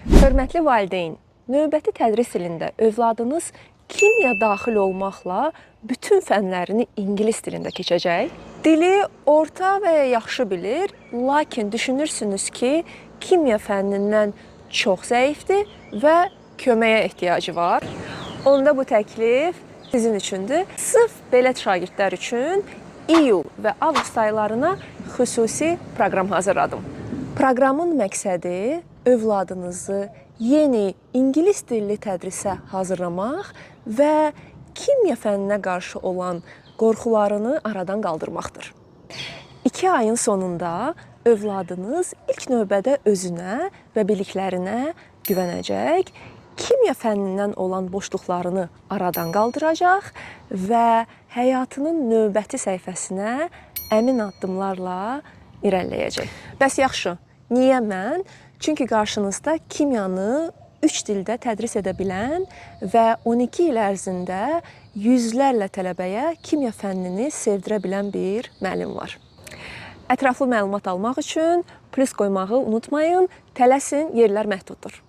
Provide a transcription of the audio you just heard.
Hörmətli valideyn, növbəti tədris ilində övladınız kimya daxil olmaqla bütün fənlərini ingilis dilində keçəcək. Dili orta və ya yaxşı bilir, lakin düşünürsünüz ki, kimya fənnindən çox zəifdir və köməyə ehtiyacı var. Onda bu təklif sizin üçündür. Sırf belə şagirdlər üçün iyul və avqust aylarına xüsusi proqram hazırladım. Proqramın məqsədi övladınızı yeni ingilis dilli tədrisə hazırlamaq və kimya fənninə qarşı olan qorxularını aradan qaldırmaqdır. 2 ayın sonunda övladınız ilk növbədə özünə və biliklərinə güvənəcək, kimya fənnindən olan boşluqlarını aradan qaldıracaq və həyatının növbəti səhifəsinə əmin addımlarla irəliləyəcək. Bəs yaxşı, niyə mən? Çünki qarşınızda kimyanı 3 dildə tədris edə bilən və 12 il ərzində yüzlərlə tələbəyə kimya fənnini sevdirə bilən bir müəllim var. Ətraflı məlumat almaq üçün plus qoymağı unutmayın, tələsin, yerlər məhduddur.